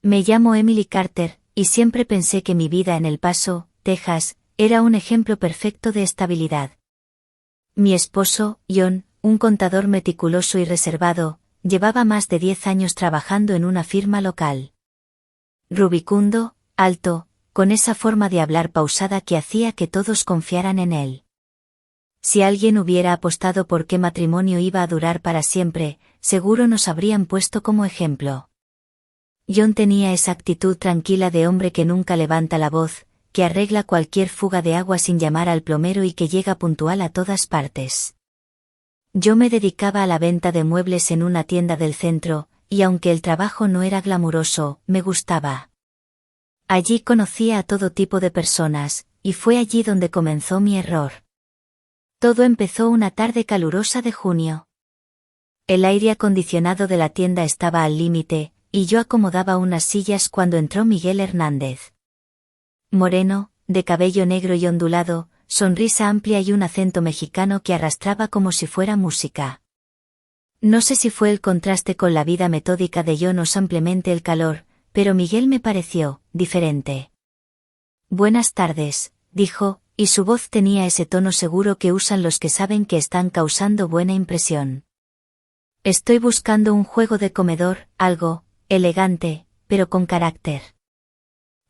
Me llamo Emily Carter, y siempre pensé que mi vida en El Paso, Texas, era un ejemplo perfecto de estabilidad. Mi esposo, John, un contador meticuloso y reservado, llevaba más de 10 años trabajando en una firma local. Rubicundo, alto, con esa forma de hablar pausada que hacía que todos confiaran en él. Si alguien hubiera apostado por qué matrimonio iba a durar para siempre, seguro nos habrían puesto como ejemplo. John tenía esa actitud tranquila de hombre que nunca levanta la voz, que arregla cualquier fuga de agua sin llamar al plomero y que llega puntual a todas partes. Yo me dedicaba a la venta de muebles en una tienda del centro, y aunque el trabajo no era glamuroso, me gustaba. Allí conocía a todo tipo de personas, y fue allí donde comenzó mi error. Todo empezó una tarde calurosa de junio. El aire acondicionado de la tienda estaba al límite, y yo acomodaba unas sillas cuando entró Miguel Hernández. Moreno, de cabello negro y ondulado, sonrisa amplia y un acento mexicano que arrastraba como si fuera música. No sé si fue el contraste con la vida metódica de John o simplemente el calor, pero Miguel me pareció diferente. Buenas tardes, dijo, y su voz tenía ese tono seguro que usan los que saben que están causando buena impresión. Estoy buscando un juego de comedor, algo elegante, pero con carácter.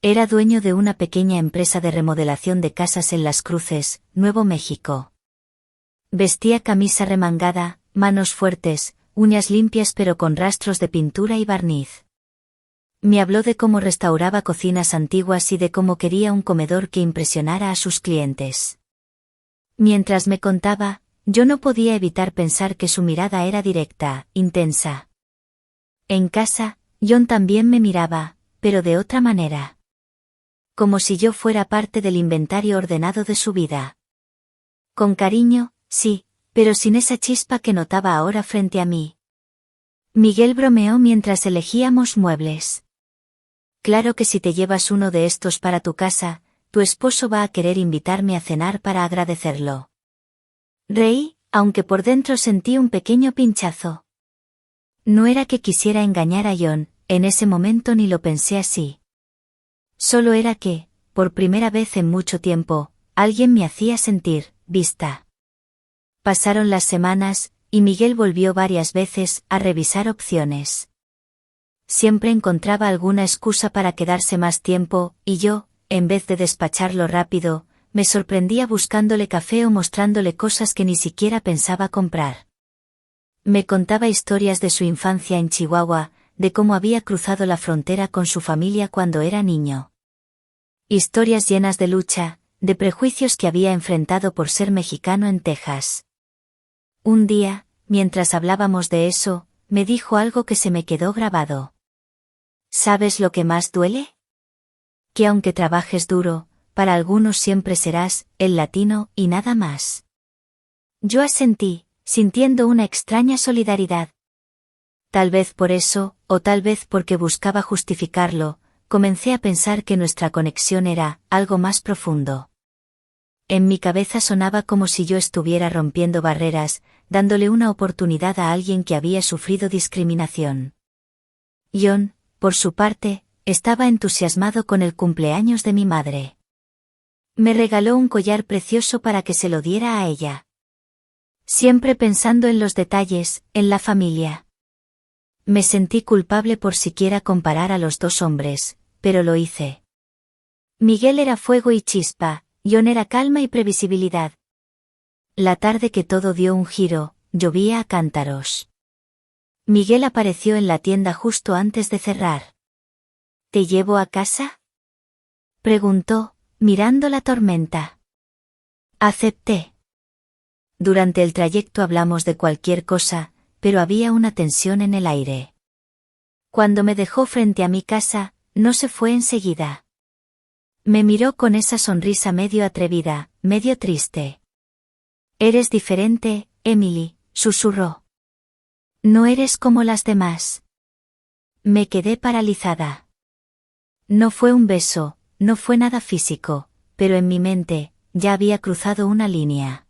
Era dueño de una pequeña empresa de remodelación de casas en Las Cruces, Nuevo México. Vestía camisa remangada, manos fuertes, uñas limpias pero con rastros de pintura y barniz. Me habló de cómo restauraba cocinas antiguas y de cómo quería un comedor que impresionara a sus clientes. Mientras me contaba, yo no podía evitar pensar que su mirada era directa, intensa. En casa, John también me miraba, pero de otra manera. Como si yo fuera parte del inventario ordenado de su vida. Con cariño, sí, pero sin esa chispa que notaba ahora frente a mí. Miguel bromeó mientras elegíamos muebles. Claro que si te llevas uno de estos para tu casa, tu esposo va a querer invitarme a cenar para agradecerlo. Reí, aunque por dentro sentí un pequeño pinchazo. No era que quisiera engañar a John, en ese momento ni lo pensé así. Solo era que, por primera vez en mucho tiempo, alguien me hacía sentir vista. Pasaron las semanas, y Miguel volvió varias veces a revisar opciones. Siempre encontraba alguna excusa para quedarse más tiempo, y yo, en vez de despacharlo rápido, me sorprendía buscándole café o mostrándole cosas que ni siquiera pensaba comprar. Me contaba historias de su infancia en Chihuahua, de cómo había cruzado la frontera con su familia cuando era niño. Historias llenas de lucha, de prejuicios que había enfrentado por ser mexicano en Texas. Un día, mientras hablábamos de eso, me dijo algo que se me quedó grabado. ¿Sabes lo que más duele? Que aunque trabajes duro, para algunos siempre serás el latino y nada más. Yo asentí, sintiendo una extraña solidaridad. Tal vez por eso, o tal vez porque buscaba justificarlo, comencé a pensar que nuestra conexión era algo más profundo. En mi cabeza sonaba como si yo estuviera rompiendo barreras, dándole una oportunidad a alguien que había sufrido discriminación. John, por su parte, estaba entusiasmado con el cumpleaños de mi madre. Me regaló un collar precioso para que se lo diera a ella. Siempre pensando en los detalles, en la familia. Me sentí culpable por siquiera comparar a los dos hombres, pero lo hice. Miguel era fuego y chispa, John era calma y previsibilidad. La tarde que todo dio un giro, llovía a cántaros. Miguel apareció en la tienda justo antes de cerrar. ¿Te llevo a casa?, preguntó, mirando la tormenta. Acepté. Durante el trayecto hablamos de cualquier cosa, pero había una tensión en el aire. Cuando me dejó frente a mi casa, no se fue enseguida. Me miró con esa sonrisa medio atrevida, medio triste. Eres diferente, Emily, susurró. No eres como las demás. Me quedé paralizada. No fue un beso, no fue nada físico, pero en mi mente, ya había cruzado una línea.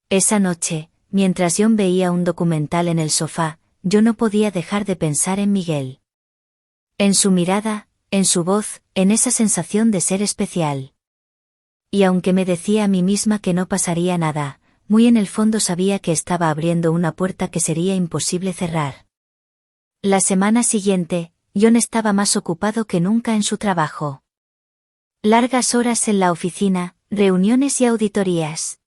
Esa noche, mientras John veía un documental en el sofá, yo no podía dejar de pensar en Miguel. En su mirada, en su voz, en esa sensación de ser especial. Y aunque me decía a mí misma que no pasaría nada, muy en el fondo sabía que estaba abriendo una puerta que sería imposible cerrar. La semana siguiente, John estaba más ocupado que nunca en su trabajo. Largas horas en la oficina, reuniones y auditorías.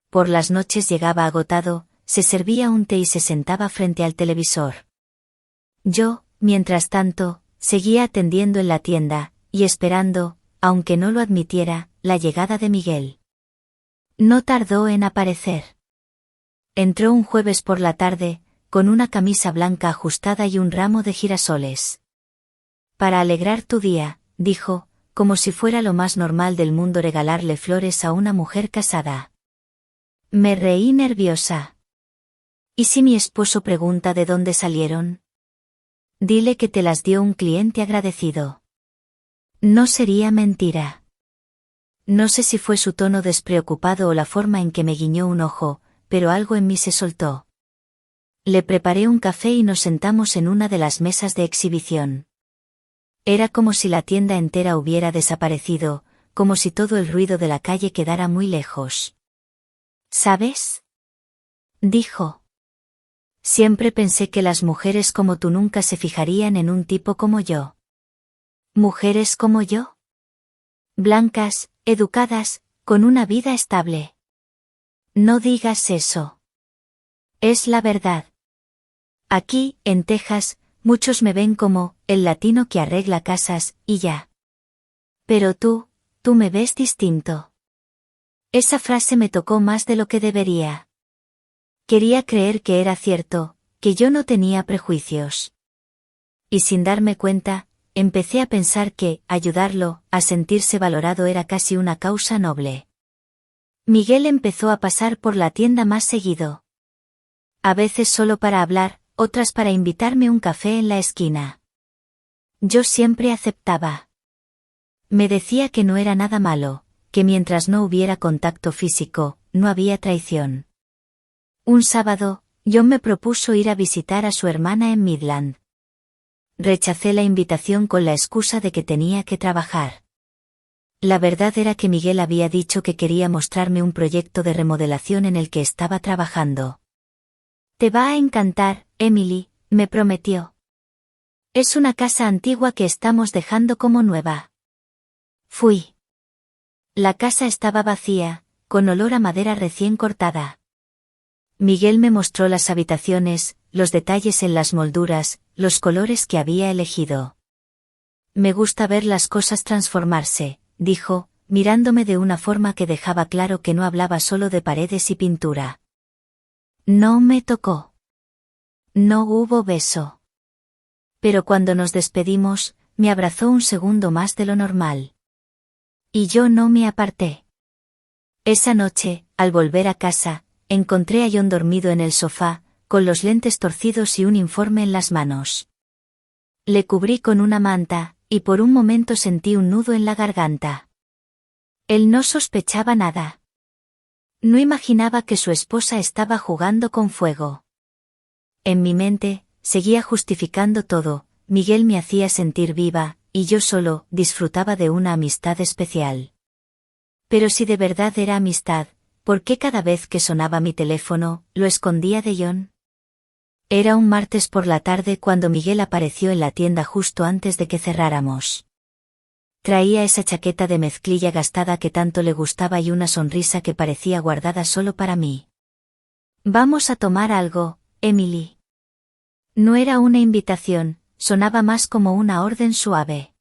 Por las noches llegaba agotado, se servía un té y se sentaba frente al televisor. Yo, mientras tanto, seguía atendiendo en la tienda, y esperando, aunque no lo admitiera, la llegada de Miguel. No tardó en aparecer. Entró un jueves por la tarde, con una camisa blanca ajustada y un ramo de girasoles. Para alegrar tu día, dijo, como si fuera lo más normal del mundo regalarle flores a una mujer casada. Me reí nerviosa. ¿Y si mi esposo pregunta de dónde salieron? Dile que te las dio un cliente agradecido. No sería mentira. No sé si fue su tono despreocupado o la forma en que me guiñó un ojo, pero algo en mí se soltó. Le preparé un café y nos sentamos en una de las mesas de exhibición. Era como si la tienda entera hubiera desaparecido, como si todo el ruido de la calle quedara muy lejos. ¿Sabes? Dijo. Siempre pensé que las mujeres como tú nunca se fijarían en un tipo como yo. ¿Mujeres como yo? Blancas, educadas, con una vida estable. No digas eso. Es la verdad. Aquí, en Texas, muchos me ven como el latino que arregla casas, y ya. Pero tú me ves distinto. Esa frase me tocó más de lo que debería. Quería creer que era cierto, que yo no tenía prejuicios. Y sin darme cuenta, empecé a pensar que ayudarlo a sentirse valorado era casi una causa noble. Miguel empezó a pasar por la tienda más seguido. A veces solo para hablar, otras para invitarme un café en la esquina. Yo siempre aceptaba. Me decía que no era nada malo, que mientras no hubiera contacto físico, no había traición. Un sábado, John me propuso ir a visitar a su hermana en Midland. Rechacé la invitación con la excusa de que tenía que trabajar. La verdad era que Miguel había dicho que quería mostrarme un proyecto de remodelación en el que estaba trabajando. Te va a encantar, Emily, me prometió. Es una casa antigua que estamos dejando como nueva. Fui. La casa estaba vacía, con olor a madera recién cortada. Miguel me mostró las habitaciones, los detalles en las molduras, los colores que había elegido. Me gusta ver las cosas transformarse, dijo, mirándome de una forma que dejaba claro que no hablaba solo de paredes y pintura. No me tocó. No hubo beso. Pero cuando nos despedimos, me abrazó un segundo más de lo normal. Y yo no me aparté. Esa noche, al volver a casa, encontré a John dormido en el sofá, con los lentes torcidos y un informe en las manos. Le cubrí con una manta, y por un momento sentí un nudo en la garganta. Él no sospechaba nada. No imaginaba que su esposa estaba jugando con fuego. En mi mente, seguía justificando todo, Miguel me hacía sentir viva, y yo solo disfrutaba de una amistad especial. Pero si de verdad era amistad, ¿por qué cada vez que sonaba mi teléfono, lo escondía de John? Era un martes por la tarde cuando Miguel apareció en la tienda justo antes de que cerráramos. Traía esa chaqueta de mezclilla gastada que tanto le gustaba y una sonrisa que parecía guardada solo para mí. Vamos a tomar algo, Emily. No era una invitación, sonaba más como una orden suave.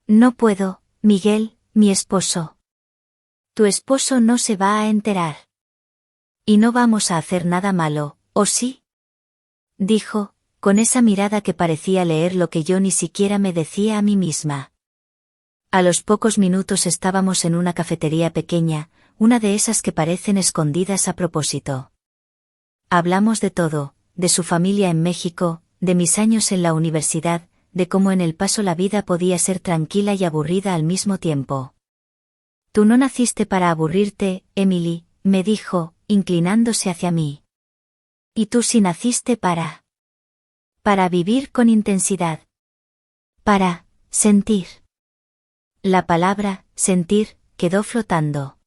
No puedo, Miguel, mi esposo. Tu esposo no se va a enterar. Y no vamos a hacer nada malo, ¿o sí? Dijo, con esa mirada que parecía leer lo que yo ni siquiera me decía a mí misma. A los pocos minutos estábamos en una cafetería pequeña, una de esas que parecen escondidas a propósito. Hablamos de todo, de su familia en México, de mis años en la universidad, de cómo en El Paso la vida podía ser tranquila y aburrida al mismo tiempo. Tú no naciste para aburrirte, Emily, me dijo, inclinándose hacia mí. Y tú sí naciste para vivir con intensidad. para sentir. La palabra sentir quedó flotando.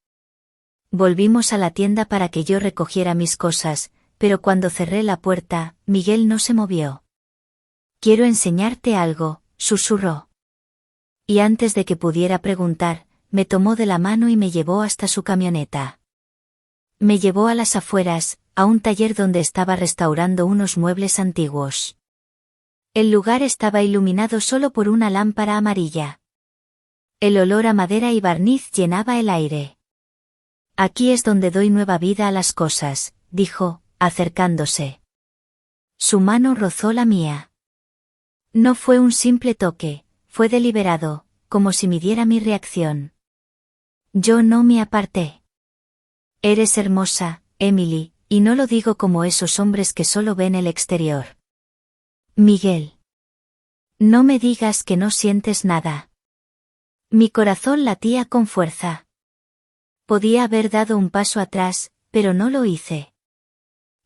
Volvimos a la tienda para que yo recogiera mis cosas, pero cuando cerré la puerta, Miguel no se movió. Quiero enseñarte algo, susurró. Y antes de que pudiera preguntar, me tomó de la mano y me llevó hasta su camioneta. Me llevó a las afueras, a un taller donde estaba restaurando unos muebles antiguos. El lugar estaba iluminado solo por una lámpara amarilla. El olor a madera y barniz llenaba el aire. Aquí es donde doy nueva vida a las cosas, dijo, acercándose. Su mano rozó la mía. No fue un simple toque, fue deliberado, como si midiera mi reacción. Yo no me aparté. Eres hermosa, Emily, y no lo digo como esos hombres que solo ven el exterior. Miguel. No me digas que no sientes nada. Mi corazón latía con fuerza. Podía haber dado un paso atrás, pero no lo hice.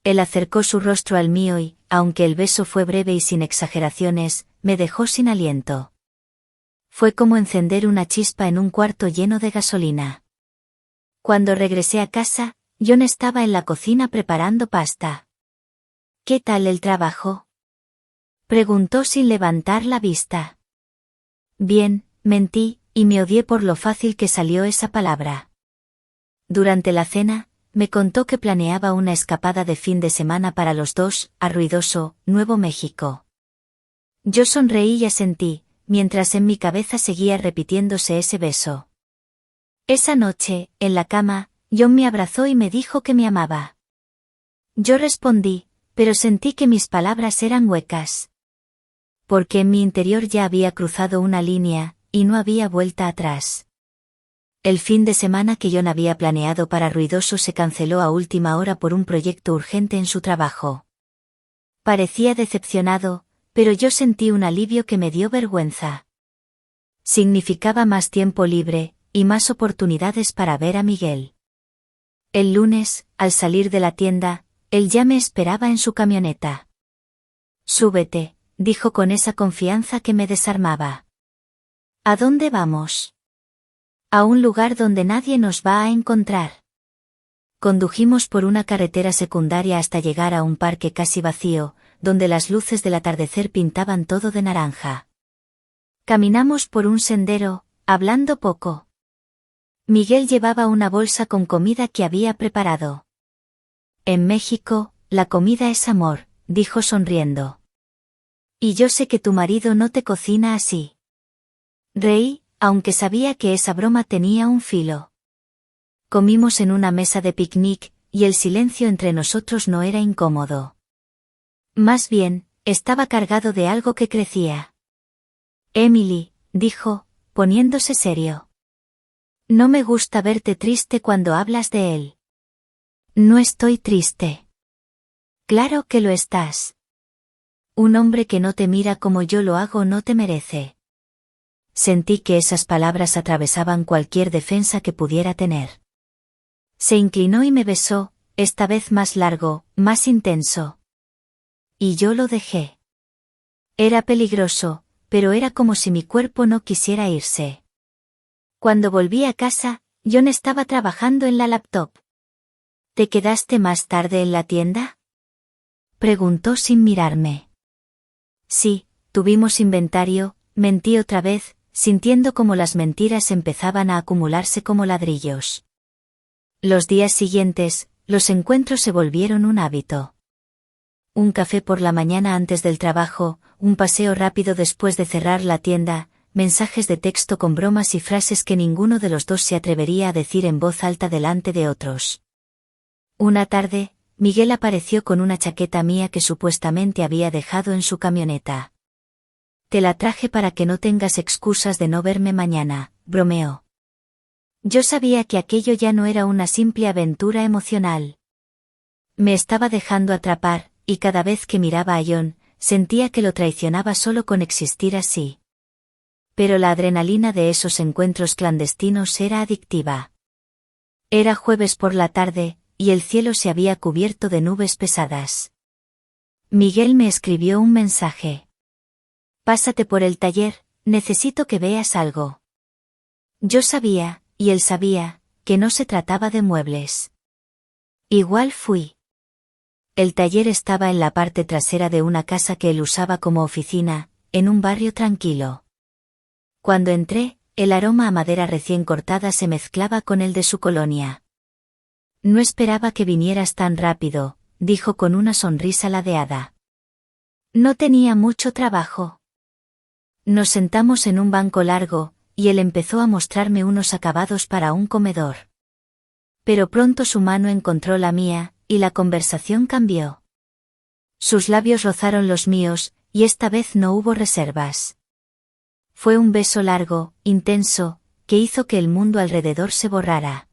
Él acercó su rostro al mío y, aunque el beso fue breve y sin exageraciones, me dejó sin aliento. Fue como encender una chispa en un cuarto lleno de gasolina. Cuando regresé a casa, John estaba en la cocina preparando pasta. ¿Qué tal el trabajo?, preguntó sin levantar la vista. Bien, mentí, y me odié por lo fácil que salió esa palabra. Durante la cena, me contó que planeaba una escapada de fin de semana para los dos, a Ruidoso, Nuevo México. Yo sonreí y asentí, mientras en mi cabeza seguía repitiéndose ese beso. Esa noche, en la cama, John me abrazó y me dijo que me amaba. Yo respondí, pero sentí que mis palabras eran huecas. Porque en mi interior ya había cruzado una línea, y no había vuelta atrás. El fin de semana que John había planeado para Ruidoso se canceló a última hora por un proyecto urgente en su trabajo. Parecía decepcionado, pero yo sentí un alivio que me dio vergüenza. Significaba más tiempo libre, y más oportunidades para ver a Miguel. El lunes, al salir de la tienda, él ya me esperaba en su camioneta. Súbete, dijo con esa confianza que me desarmaba. ¿A dónde vamos? A un lugar donde nadie nos va a encontrar. Condujimos por una carretera secundaria hasta llegar a un parque casi vacío, donde las luces del atardecer pintaban todo de naranja. Caminamos por un sendero, hablando poco. Miguel llevaba una bolsa con comida que había preparado. En México, la comida es amor, dijo sonriendo. Y yo sé que tu marido no te cocina así. Reí, aunque sabía que esa broma tenía un filo. Comimos en una mesa de picnic, y el silencio entre nosotros no era incómodo. Más bien, estaba cargado de algo que crecía. Emily, dijo, poniéndose serio. No me gusta verte triste cuando hablas de él. No estoy triste. Claro que lo estás. Un hombre que no te mira como yo lo hago no te merece. Sentí que esas palabras atravesaban cualquier defensa que pudiera tener. Se inclinó y me besó, esta vez más largo, más intenso. Y yo lo dejé. Era peligroso, pero era como si mi cuerpo no quisiera irse. Cuando volví a casa, John estaba trabajando en la laptop. ¿Te quedaste más tarde en la tienda?, preguntó sin mirarme. Sí, tuvimos inventario, mentí otra vez, sintiendo como las mentiras empezaban a acumularse como ladrillos. Los días siguientes, los encuentros se volvieron un hábito. Un café por la mañana antes del trabajo, un paseo rápido después de cerrar la tienda, mensajes de texto con bromas y frases que ninguno de los dos se atrevería a decir en voz alta delante de otros. Una tarde, Miguel apareció con una chaqueta mía que supuestamente había dejado en su camioneta. Te la traje para que no tengas excusas de no verme mañana, bromeó. Yo sabía que aquello ya no era una simple aventura emocional. Me estaba dejando atrapar, y cada vez que miraba a John, sentía que lo traicionaba solo con existir así. Pero la adrenalina de esos encuentros clandestinos era adictiva. Era jueves por la tarde, y el cielo se había cubierto de nubes pesadas. Miguel me escribió un mensaje. Pásate por el taller, necesito que veas algo. Yo sabía, y él sabía, que no se trataba de muebles. Igual fui. El taller estaba en la parte trasera de una casa que él usaba como oficina, en un barrio tranquilo. Cuando entré, el aroma a madera recién cortada se mezclaba con el de su colonia. No esperaba que vinieras tan rápido, dijo con una sonrisa ladeada. No tenía mucho trabajo. Nos sentamos en un banco largo, y él empezó a mostrarme unos acabados para un comedor. Pero pronto su mano encontró la mía, y la conversación cambió. Sus labios rozaron los míos, y esta vez no hubo reservas. Fue un beso largo, intenso, que hizo que el mundo alrededor se borrara.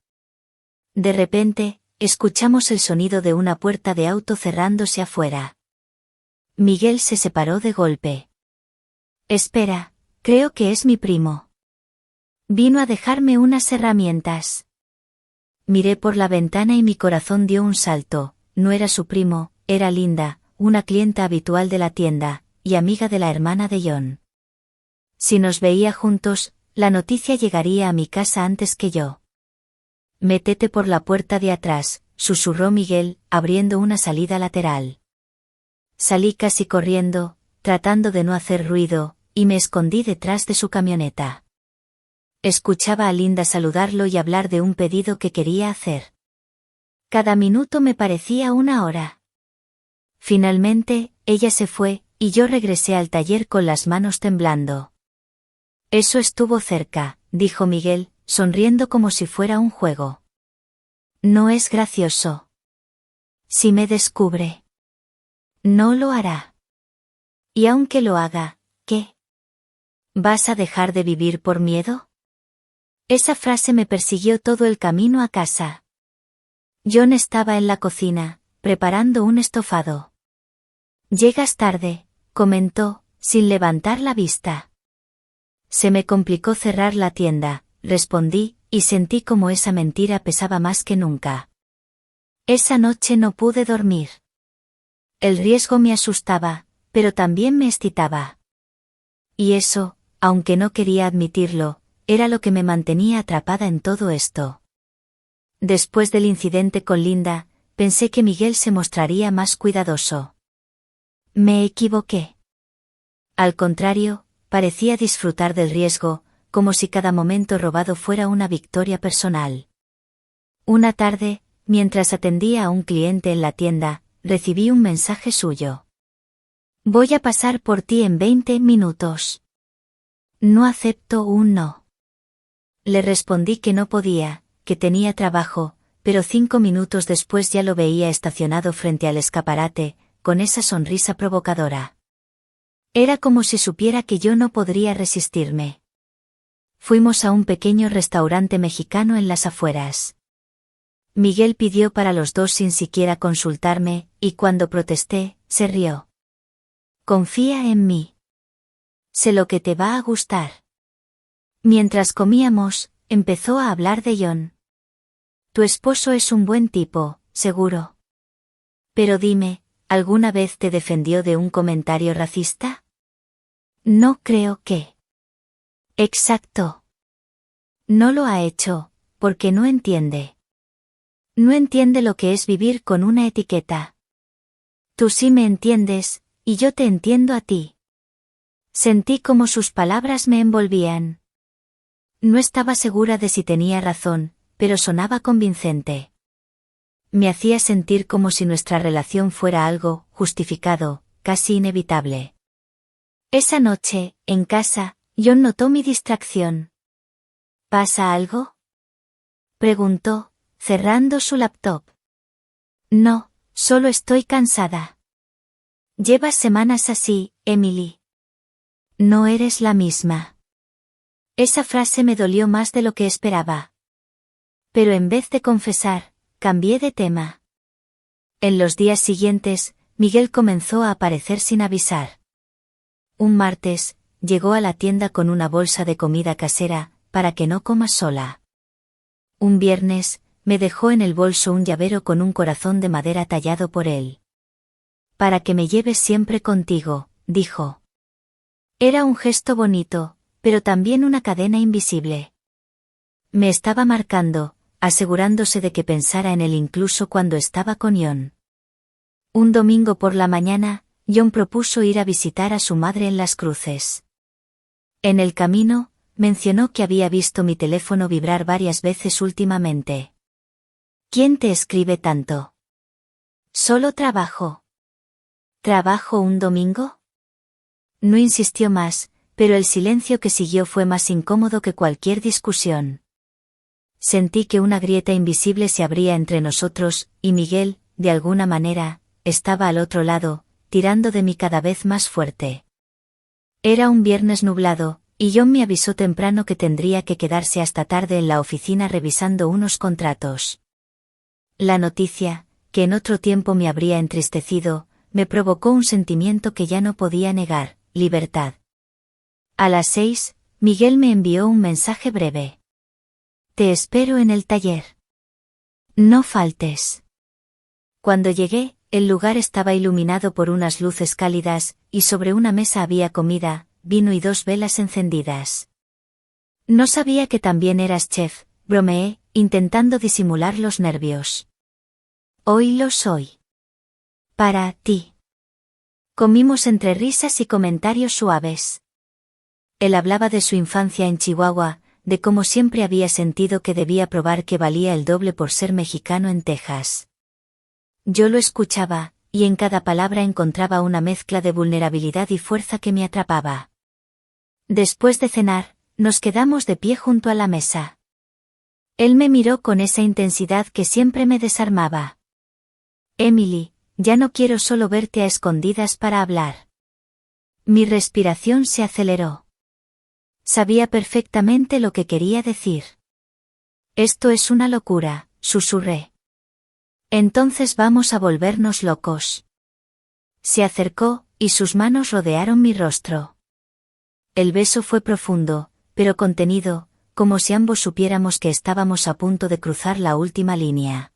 De repente, escuchamos el sonido de una puerta de auto cerrándose afuera. Miguel se separó de golpe. Espera, creo que es mi primo. Vino a dejarme unas herramientas. Miré por la ventana y mi corazón dio un salto. No era su primo, era Linda, una clienta habitual de la tienda, y amiga de la hermana de John. Si nos veía juntos, la noticia llegaría a mi casa antes que yo. Métete por la puerta de atrás, susurró Miguel, abriendo una salida lateral. Salí casi corriendo, tratando de no hacer ruido, y me escondí detrás de su camioneta. Escuchaba a Linda saludarlo y hablar de un pedido que quería hacer. Cada minuto me parecía una hora. Finalmente, ella se fue, y yo regresé al taller con las manos temblando. Eso estuvo cerca, dijo Miguel, sonriendo como si fuera un juego. No es gracioso. Si me descubre. No lo hará. Y aunque lo haga, ¿qué? ¿Vas a dejar de vivir por miedo? Esa frase me persiguió todo el camino a casa. John estaba en la cocina, preparando un estofado. Llegas tarde, comentó, sin levantar la vista. Se me complicó cerrar la tienda, respondí, y sentí como esa mentira pesaba más que nunca. Esa noche no pude dormir. El riesgo me asustaba, pero también me excitaba. Y eso, aunque no quería admitirlo, era lo que me mantenía atrapada en todo esto. Después del incidente con Linda, pensé que Miguel se mostraría más cuidadoso. Me equivoqué. Al contrario, parecía disfrutar del riesgo, como si cada momento robado fuera una victoria personal. Una tarde, mientras atendía a un cliente en la tienda, recibí un mensaje suyo. Voy a pasar por ti en 20 minutos. No acepto un no. Le respondí que no podía, que tenía trabajo, pero 5 minutos después ya lo veía estacionado frente al escaparate, con esa sonrisa provocadora. Era como si supiera que yo no podría resistirme. Fuimos a un pequeño restaurante mexicano en las afueras. Miguel pidió para los dos sin siquiera consultarme, y cuando protesté, se rió. Confía en mí. Sé lo que te va a gustar. Mientras comíamos, empezó a hablar de John. Tu esposo es un buen tipo, seguro. Pero dime, ¿alguna vez te defendió de un comentario racista? No creo que. Exacto. No lo ha hecho, porque no entiende. No entiende lo que es vivir con una etiqueta. Tú sí me entiendes, y yo te entiendo a ti. Sentí como sus palabras me envolvían. No estaba segura de si tenía razón, pero sonaba convincente. Me hacía sentir como si nuestra relación fuera algo justificado, casi inevitable. Esa noche, en casa, John notó mi distracción. ¿Pasa algo?, preguntó, cerrando su laptop. No, solo estoy cansada. Llevas semanas así, Emily. No eres la misma. Esa frase me dolió más de lo que esperaba. Pero en vez de confesar, cambié de tema. En los días siguientes, Miguel comenzó a aparecer sin avisar. Un martes, llegó a la tienda con una bolsa de comida casera, para que no comas sola. Un viernes, me dejó en el bolso un llavero con un corazón de madera tallado por él. Para que me lleves siempre contigo, dijo. Era un gesto bonito, pero también una cadena invisible. Me estaba marcando, asegurándose de que pensara en él incluso cuando estaba con John. Un domingo por la mañana, John propuso ir a visitar a su madre en Las Cruces. En el camino, mencionó que había visto mi teléfono vibrar varias veces últimamente. ¿Quién te escribe tanto? Solo trabajo. ¿Trabajo un domingo? No insistió más, pero el silencio que siguió fue más incómodo que cualquier discusión. Sentí que una grieta invisible se abría entre nosotros, y Miguel, de alguna manera, estaba al otro lado, tirando de mí cada vez más fuerte. Era un viernes nublado, y John me avisó temprano que tendría que quedarse hasta tarde en la oficina revisando unos contratos. La noticia, que en otro tiempo me habría entristecido, me provocó un sentimiento que ya no podía negar: libertad. A las 6, Miguel me envió un mensaje breve. Te espero en el taller. No faltes. Cuando llegué, el lugar estaba iluminado por unas luces cálidas, y sobre una mesa había comida, vino y 2 velas encendidas. No sabía que también eras chef, bromeé, intentando disimular los nervios. Hoy lo soy. Para ti. Comimos entre risas y comentarios suaves. Él hablaba de su infancia en Chihuahua, de cómo siempre había sentido que debía probar que valía el doble por ser mexicano en Texas. Yo lo escuchaba, y en cada palabra encontraba una mezcla de vulnerabilidad y fuerza que me atrapaba. Después de cenar, nos quedamos de pie junto a la mesa. Él me miró con esa intensidad que siempre me desarmaba. Emily, ya no quiero solo verte a escondidas para hablar. Mi respiración se aceleró. Sabía perfectamente lo que quería decir. Esto es una locura, susurré. Entonces vamos a volvernos locos. Se acercó, y sus manos rodearon mi rostro. El beso fue profundo, pero contenido, como si ambos supiéramos que estábamos a punto de cruzar la última línea.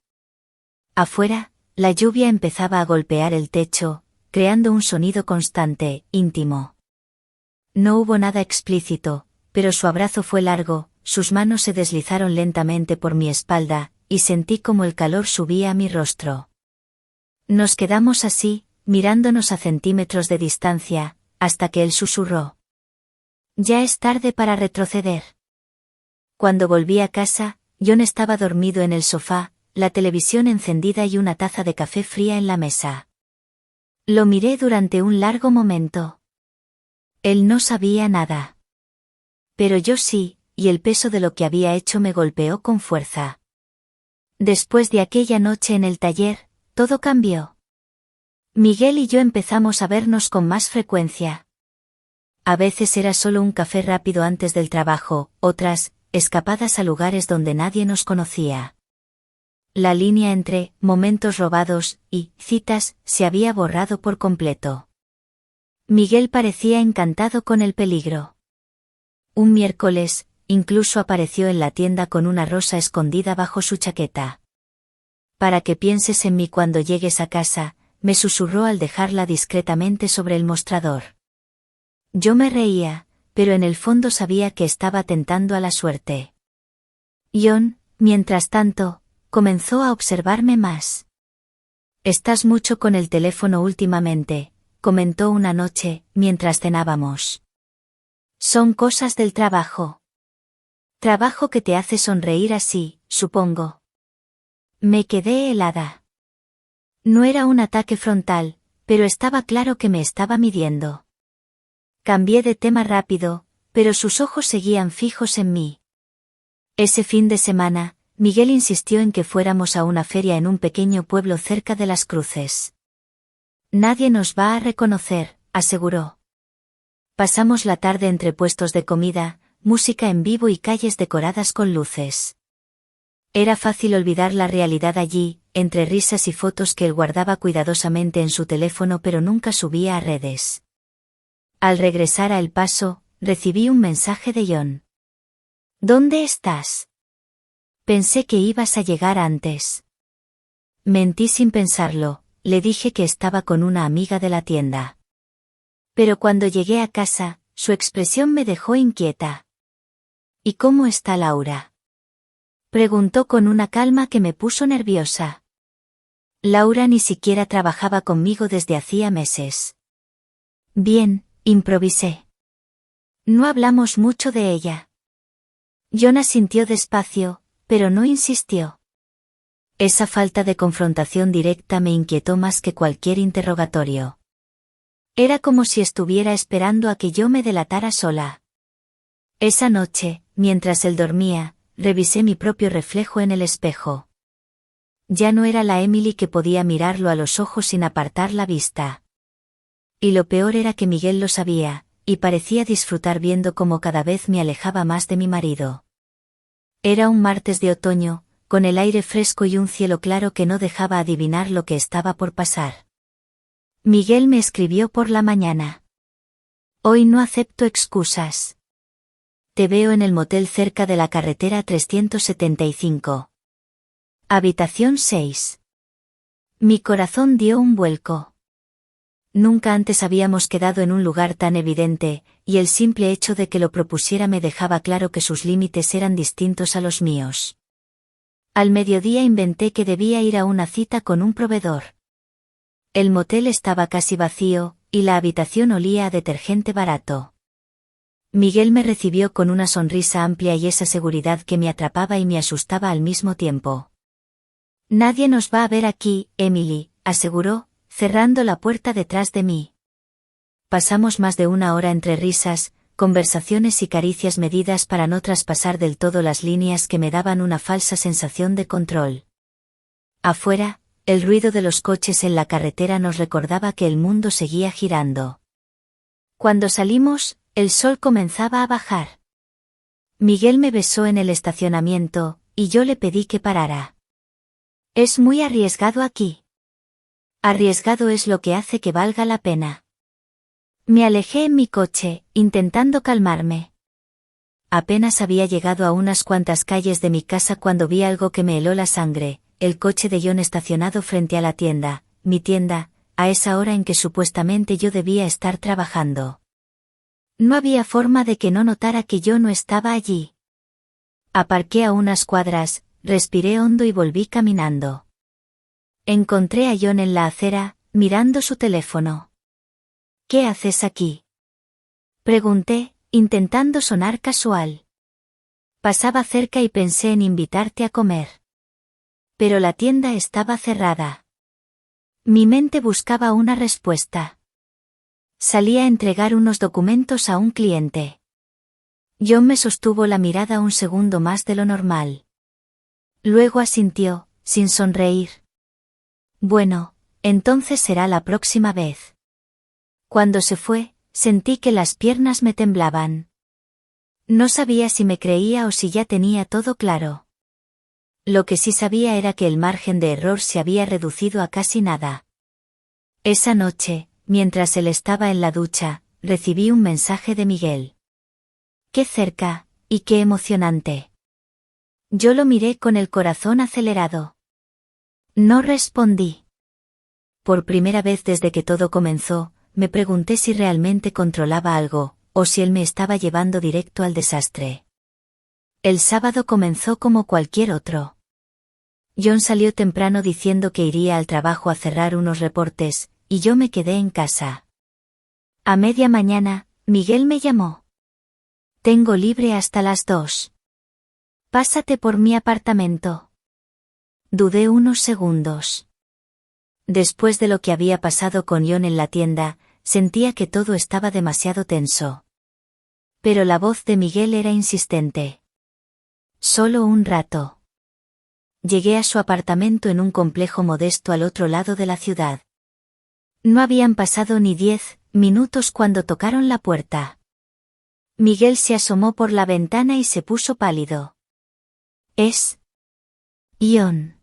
Afuera, la lluvia empezaba a golpear el techo, creando un sonido constante, íntimo. No hubo nada explícito, pero su abrazo fue largo, sus manos se deslizaron lentamente por mi espalda, y sentí como el calor subía a mi rostro. Nos quedamos así, mirándonos a centímetros de distancia, hasta que él susurró. Ya es tarde para retroceder. Cuando volví a casa, John estaba dormido en el sofá, la televisión encendida y una taza de café fría en la mesa. Lo miré durante un largo momento. Él no sabía nada. Pero yo sí, y el peso de lo que había hecho me golpeó con fuerza. Después de aquella noche en el taller, todo cambió. Miguel y yo empezamos a vernos con más frecuencia. A veces era solo un café rápido antes del trabajo, otras, escapadas a lugares donde nadie nos conocía. La línea entre momentos robados y citas se había borrado por completo. Miguel parecía encantado con el peligro. Un miércoles, incluso apareció en la tienda con una rosa escondida bajo su chaqueta. Para que pienses en mí cuando llegues a casa, me susurró al dejarla discretamente sobre el mostrador. Yo me reía, pero en el fondo sabía que estaba tentando a la suerte. John, mientras tanto, comenzó a observarme más. Estás mucho con el teléfono últimamente, comentó una noche, mientras cenábamos. Son cosas del trabajo. Trabajo que te hace sonreír así, supongo. Me quedé helada. No era un ataque frontal, pero estaba claro que me estaba midiendo. Cambié de tema rápido, pero sus ojos seguían fijos en mí. Ese fin de semana, Miguel insistió en que fuéramos a una feria en un pequeño pueblo cerca de Las Cruces. Nadie nos va a reconocer, aseguró. Pasamos la tarde entre puestos de comida, música en vivo y calles decoradas con luces. Era fácil olvidar la realidad allí, entre risas y fotos que él guardaba cuidadosamente en su teléfono pero nunca subía a redes. Al regresar a El Paso, recibí un mensaje de John. ¿Dónde estás? Pensé que ibas a llegar antes. Mentí sin pensarlo, le dije que estaba con una amiga de la tienda. Pero cuando llegué a casa, Su expresión me dejó inquieta. ¿Y cómo está Laura?, preguntó con una calma que me puso nerviosa. Laura ni siquiera trabajaba conmigo desde hacía meses. Bien, improvisé. No hablamos mucho de ella. John asintió despacio, pero no insistió. Esa falta de confrontación directa me inquietó más que cualquier interrogatorio. Era como si estuviera esperando a que yo me delatara sola. Esa noche, mientras él dormía, revisé mi propio reflejo en el espejo. Ya no era la Emily que podía mirarlo a los ojos sin apartar la vista. Y lo peor era que Miguel lo sabía, y parecía disfrutar viendo cómo cada vez me alejaba más de mi marido. Era un martes de otoño, con el aire fresco y un cielo claro que no dejaba adivinar lo que estaba por pasar. Miguel me escribió por la mañana. Hoy no acepto excusas. Te veo en el motel cerca de la carretera 375. Habitación 6. Mi corazón dio un vuelco. Nunca antes habíamos quedado en un lugar tan evidente, y el simple hecho de que lo propusiera me dejaba claro que sus límites eran distintos a los míos. Al mediodía inventé que debía ir a una cita con un proveedor. El motel estaba casi vacío, y la habitación olía a detergente barato. Miguel me recibió con una sonrisa amplia y esa seguridad que me atrapaba y me asustaba al mismo tiempo. Nadie nos va a ver aquí, Emily, aseguró, cerrando la puerta detrás de mí. Pasamos más de una hora entre risas, conversaciones y caricias medidas para no traspasar del todo las líneas que me daban una falsa sensación de control. Afuera, el ruido de los coches en la carretera nos recordaba que el mundo seguía girando. Cuando salimos, el sol comenzaba a bajar. Miguel me besó en el estacionamiento, y yo le pedí que parara. Es muy arriesgado aquí. Arriesgado es lo que hace que valga la pena. Me alejé en mi coche, intentando calmarme. Apenas había llegado a unas cuantas calles de mi casa cuando vi algo que me heló la sangre, el coche de John estacionado frente a la tienda, mi tienda, a esa hora en que supuestamente yo debía estar trabajando. No había forma de que no notara que yo no estaba allí. Aparqué a unas cuadras, respiré hondo y volví caminando. Encontré a John en la acera, mirando su teléfono. ¿Qué haces aquí?, pregunté, intentando sonar casual. Pasaba cerca y pensé en invitarte a comer. Pero la tienda estaba cerrada. Mi mente buscaba una respuesta. Salí a entregar unos documentos a un cliente. John me sostuvo la mirada un segundo más de lo normal. Luego asintió, sin sonreír. Bueno, entonces será la próxima vez. Cuando se fue, sentí que las piernas me temblaban. No sabía si me creía o si ya tenía todo claro. Lo que sí sabía era que el margen de error se había reducido a casi nada. Esa noche, mientras él estaba en la ducha, recibí un mensaje de Miguel. ¡Qué cerca, y qué emocionante! Yo lo miré con el corazón acelerado. No respondí. Por primera vez desde que todo comenzó, me pregunté si realmente controlaba algo, o si él me estaba llevando directo al desastre. El sábado comenzó como cualquier otro. John salió temprano diciendo que iría al trabajo a cerrar unos reportes, y yo me quedé en casa. A media mañana, Miguel me llamó. Tengo libre hasta las 2. Pásate por mi apartamento. Dudé unos segundos. Después de lo que había pasado con John en la tienda, sentía que todo estaba demasiado tenso. Pero la voz de Miguel era insistente. Solo un rato. Llegué a su apartamento en un complejo modesto al otro lado de la ciudad. No habían pasado ni 10 minutos cuando tocaron la puerta. Miguel se asomó por la ventana y se puso pálido. Es John.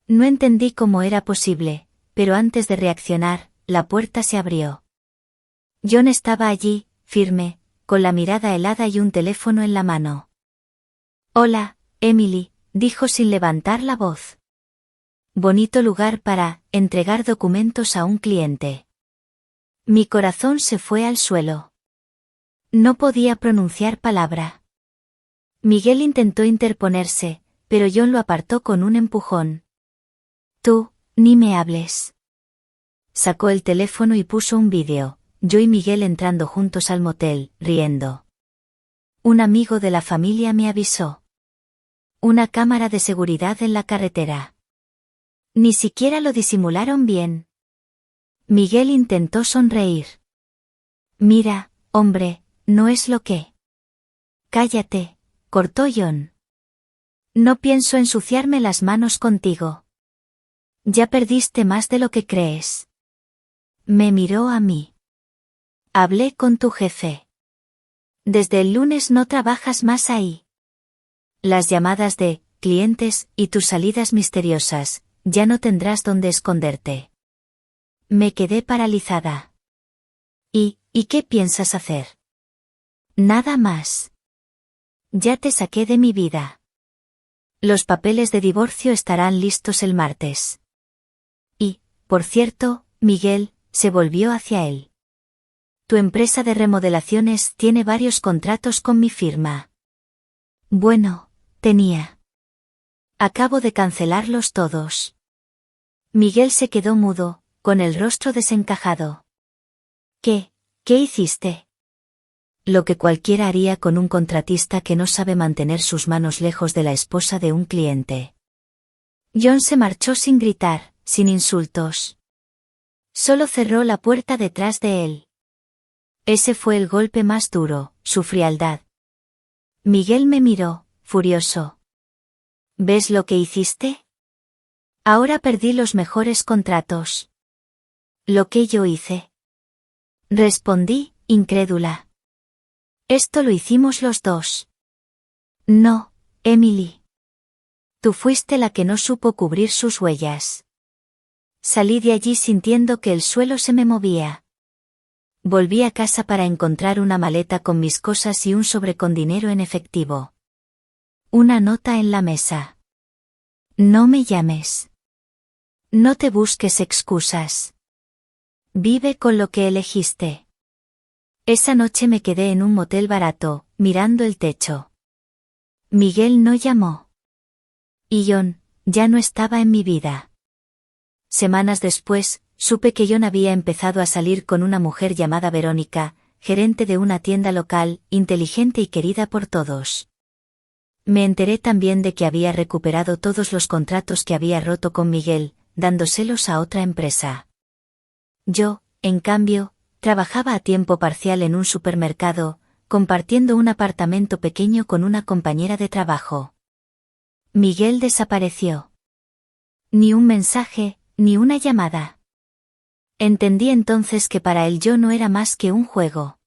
No entendí cómo era posible, pero antes de reaccionar, la puerta se abrió. John estaba allí, firme, con la mirada helada y un teléfono en la mano. Hola, Emily, dijo sin levantar la voz. Bonito lugar para entregar documentos a un cliente. Mi corazón se fue al suelo. No podía pronunciar palabra. Miguel intentó interponerse, pero John lo apartó con un empujón. Tú, ni me hables. Sacó el teléfono y puso un vídeo, yo y Miguel entrando juntos al motel, riendo. Un amigo de la familia me avisó. Una cámara de seguridad en la carretera. Ni siquiera lo disimularon bien. Miguel intentó sonreír. Mira, hombre, no es lo que. Cállate, cortó John. No pienso ensuciarme las manos contigo. Ya perdiste más de lo que crees. Me miró a mí. Hablé con tu jefe. Desde el lunes no trabajas más ahí. Las llamadas de clientes y tus salidas misteriosas, ya no tendrás dónde esconderte. Me quedé paralizada. ¿Y qué piensas hacer? Nada más. Ya te saqué de mi vida. Los papeles de divorcio estarán listos el martes. Y, por cierto, Miguel, se volvió hacia él. Tu empresa de remodelaciones tiene varios contratos con mi firma. Bueno, tenía. Acabo de cancelarlos todos. Miguel se quedó mudo, con el rostro desencajado. ¿Qué hiciste? Lo que cualquiera haría con un contratista que no sabe mantener sus manos lejos de la esposa de un cliente. John se marchó sin gritar, sin insultos. Solo cerró la puerta detrás de él. Ese fue el golpe más duro, su frialdad. Miguel me miró, furioso. ¿Ves lo que hiciste? Ahora perdí los mejores contratos. ¿Lo que yo hice? Respondí, incrédula. Esto lo hicimos los dos. No, Emily. Tú fuiste la que no supo cubrir sus huellas. Salí de allí sintiendo que el suelo se me movía. Volví a casa para encontrar una maleta con mis cosas y un sobre con dinero en efectivo. Una nota en la mesa. No me llames. No te busques excusas. Vive con lo que elegiste. Esa noche me quedé en un motel barato, mirando el techo. Miguel no llamó. Y John, ya no estaba en mi vida. Semanas después, supe que John había empezado a salir con una mujer llamada Verónica, gerente de una tienda local, inteligente y querida por todos. Me enteré también de que había recuperado todos los contratos que había roto con Miguel, dándoselos a otra empresa. Yo, en cambio, trabajaba a tiempo parcial en un supermercado, compartiendo un apartamento pequeño con una compañera de trabajo. Miguel desapareció. Ni un mensaje, ni una llamada. Entendí entonces que para él yo no era más que un juego.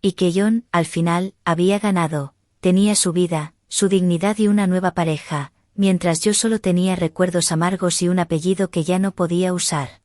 Y que John, al final, había ganado, tenía su vida, su dignidad y una nueva pareja, mientras yo solo tenía recuerdos amargos y un apellido que ya no podía usar.